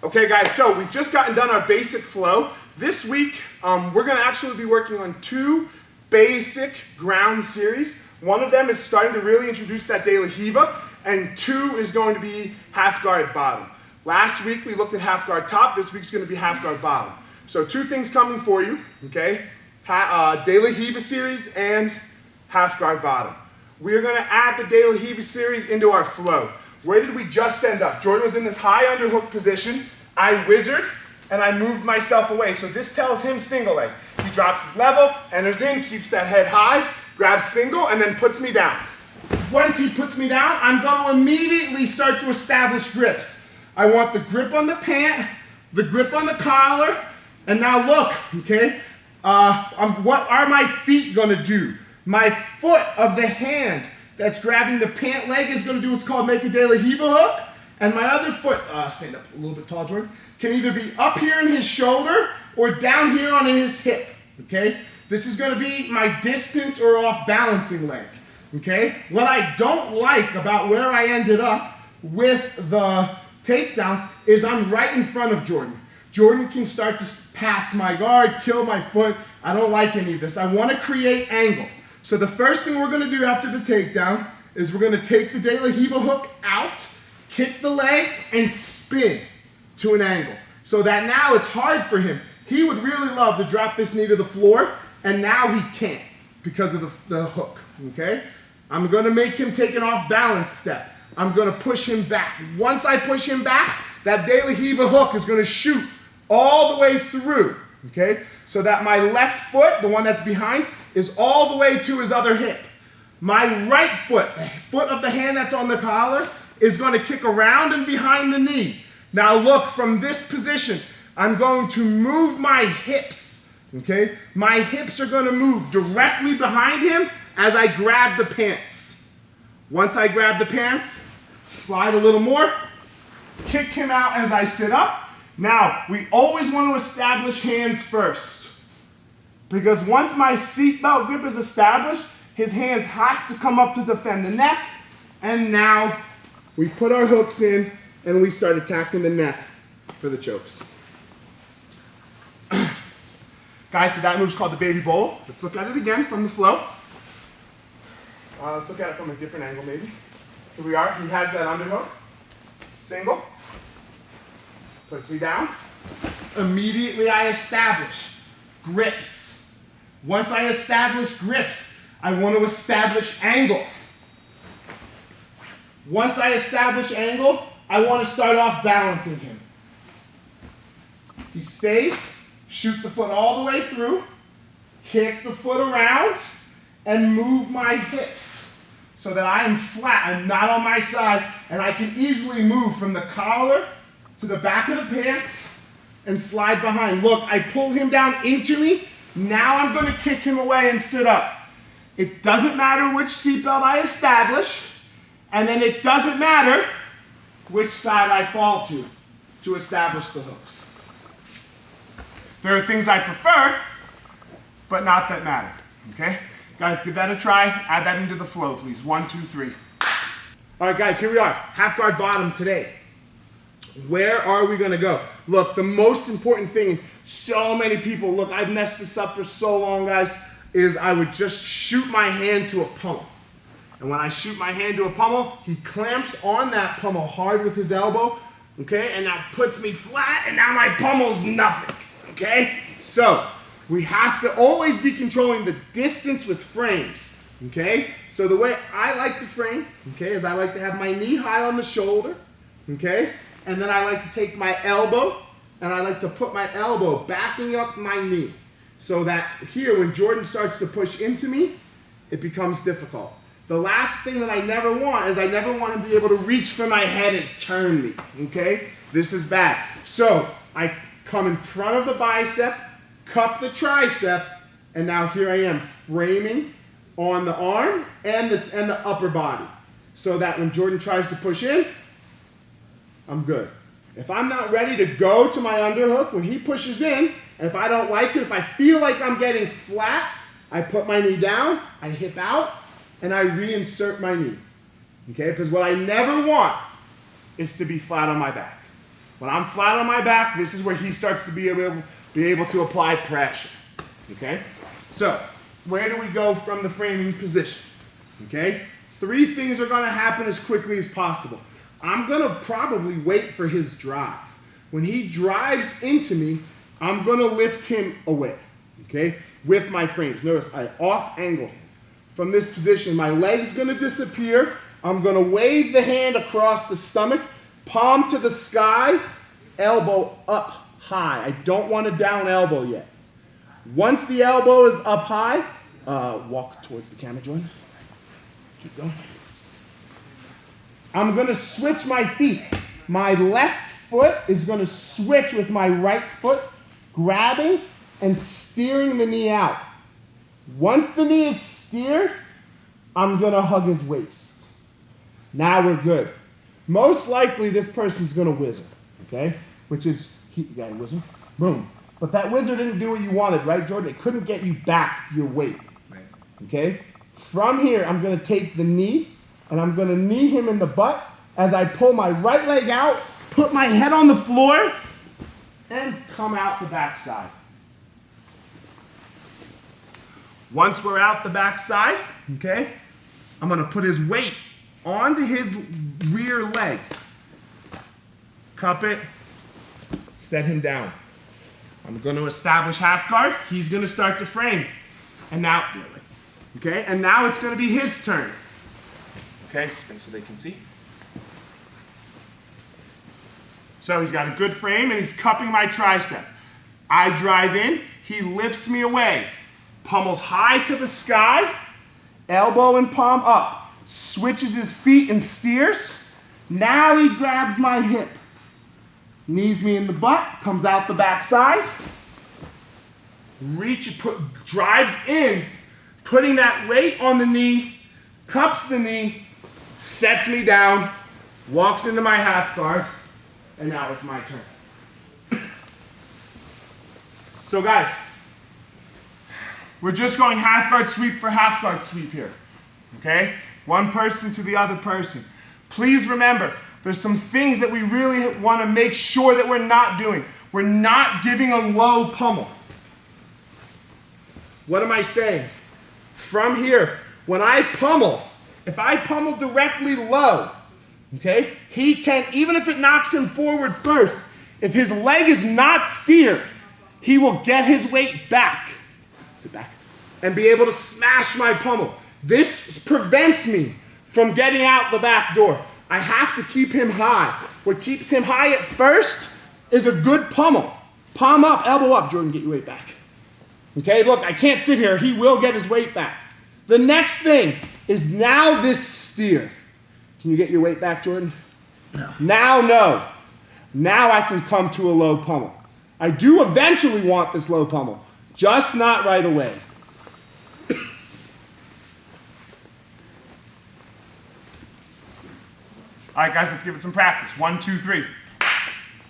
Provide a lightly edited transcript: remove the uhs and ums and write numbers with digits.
Okay guys, so we've just gotten done our basic flow. This week, we're gonna actually be working on 2 basic ground series. One of them is starting to really introduce that De La Hiva, and 2 is going to be half guard bottom. Last week we looked at half guard top, this week's gonna be half guard bottom. So 2 things coming for you, okay? De La Hiva series and half guard bottom. We're gonna add the De La Hiva series into our flow. Where did we just end up? Jordan was in this high underhook position. I wizard, and I moved myself away. So this tells him single leg. He drops his level, enters in, keeps that head high, grabs single, and then puts me down. Once he puts me down, I'm going to immediately start to establish grips. I want the grip on the pant, the grip on the collar, and now look, okay? What are my feet going to do? My foot of the hand that's grabbing the pant leg is going to do what's called make a De La Hiva hook. And my other foot, stand up a little bit tall, Jordan, can either be up here in his shoulder or down here on his hip, okay? This is going to be my distance or off balancing leg, okay? What I don't like about where I ended up with the takedown is I'm right in front of Jordan. Jordan can start to pass my guard, kill my foot. I don't like any of this. I want to create angle. So the first thing we're going to do after the takedown is we're going to take the De La Hiva hook out, kick the leg, and spin to an angle. So that now it's hard for him. He would really love to drop this knee to the floor, and now he can't because of the hook, okay? I'm going to make him take an off-balance step. I'm going to push him back. Once I push him back, that De La Hiva hook is going to shoot all the way through, okay? So that my left foot, the one that's behind, is all the way to his other hip. My right foot, the foot of the hand that's on the collar, is going to kick around and behind the knee. Now look, from this position, I'm going to move my hips, okay? My hips are going to move directly behind him as I grab the pants. Once I grab the pants, slide a little more, kick him out as I sit up. Now, we always want to establish hands first, because once my seatbelt grip is established, his hands have to come up to defend the neck, and now we put our hooks in and we start attacking the neck for the chokes. Guys, so that move's called the baby bowl. Let's look at it again from the flow. Let's look at it from a different angle maybe. Here we are, he has that underhook. Single. Puts me down. Immediately I establish grips. Once I establish grips, I want to establish angle. Once I establish angle, I want to start off balancing him. He stays, shoot the foot all the way through, kick the foot around, and move my hips so that I am flat, I'm not on my side, and I can easily move from the collar to the back of the pants and slide behind. Look, I pull him down into me. Now I'm going to kick him away and sit up. It doesn't matter which seatbelt I establish, and then it doesn't matter which side I fall to establish the hooks. There are things I prefer, but not that matter, okay? Guys, give that a try. Add that into the flow, please. 1, 2, 3. All right, guys, here we are. Half guard bottom today. Where are we going to go? Look, the most important thing, so many people, look, I've messed this up for so long, guys, is I would just shoot my hand to a pummel. And when I shoot my hand to a pummel, he clamps on that pummel hard with his elbow, okay? And that puts me flat, and now my pummel's nothing, okay? So we have to always be controlling the distance with frames, okay? So the way I like to frame, okay, is I like to have my knee high on the shoulder, okay? And then I like to take my elbow, and I like to put my elbow backing up my knee, so that here, when Jordan starts to push into me, it becomes difficult. The last thing that I never want is I never want him to be able to reach for my head and turn me, okay? This is bad. So I come in front of the bicep, cup the tricep, and now here I am framing on the arm and the upper body, so that when Jordan tries to push in, I'm good. If I'm not ready to go to my underhook, when he pushes in, and if I don't like it, if I feel like I'm getting flat, I put my knee down, I hip out, and I reinsert my knee. Okay, because what I never want is to be flat on my back. When I'm flat on my back, this is where he starts to be able to apply pressure. Okay? So, where do we go from the framing position? Okay? 3 things are going to happen as quickly as possible. I'm going to probably wait for his drive. When he drives into me, I'm going to lift him away, okay, with my frames. Notice I off-angle him. From this position, my leg's going to disappear. I'm going to wave the hand across the stomach, palm to the sky, elbow up high. I don't want a down elbow yet. Once the elbow is up high, walk towards the camera, Jordan. Keep going. I'm going to switch my feet. My left foot is going to switch with my right foot, grabbing and steering the knee out. Once the knee is steered, I'm going to hug his waist. Now we're good. Most likely this person's going to whizzer, okay? Which is, you got a whizzer? Boom. But that whizzer didn't do what you wanted, right, Jordan? It couldn't get you back your weight, Right. okay? From here, I'm going to take the knee, and I'm going to knee him in the butt as I pull my right leg out, put my head on the floor, and come out the backside. Once we're out the backside, okay, I'm going to put his weight onto his rear leg. Cup it, set him down. I'm going to establish half guard. He's going to start to frame. And now, okay, and now it's going to be his turn. Okay, spin so they can see. So he's got a good frame and he's cupping my tricep. I drive in, he lifts me away. Pummels high to the sky, elbow and palm up. Switches his feet and steers. Now he grabs my hip. Knees me in the butt, comes out the backside. Drives in, putting that weight on the knee, cups the knee, sets me down, walks into my half guard, and now it's my turn. So guys, we're just going half guard sweep for half guard sweep here, okay? One person to the other person. Please remember, there's some things that we really want to make sure that we're not doing. We're not giving a low pummel. What am I saying? From here, when I pummel, if I pummel directly low, okay, he can, even if it knocks him forward first, if his leg is not steered, he will get his weight back, sit back, and be able to smash my pummel. This prevents me from getting out the back door. I have to keep him high. What keeps him high at first is a good pummel. Palm up, elbow up. Jordan, get your weight back. Okay, look, I can't sit here. He will get his weight back. The next thing is now this steer. Can you get your weight back, Jordan? No. Now, no. Now I can come to a low pummel. I do eventually want this low pummel, just not right away. All right, guys, let's give it some practice. 1, 2, 3.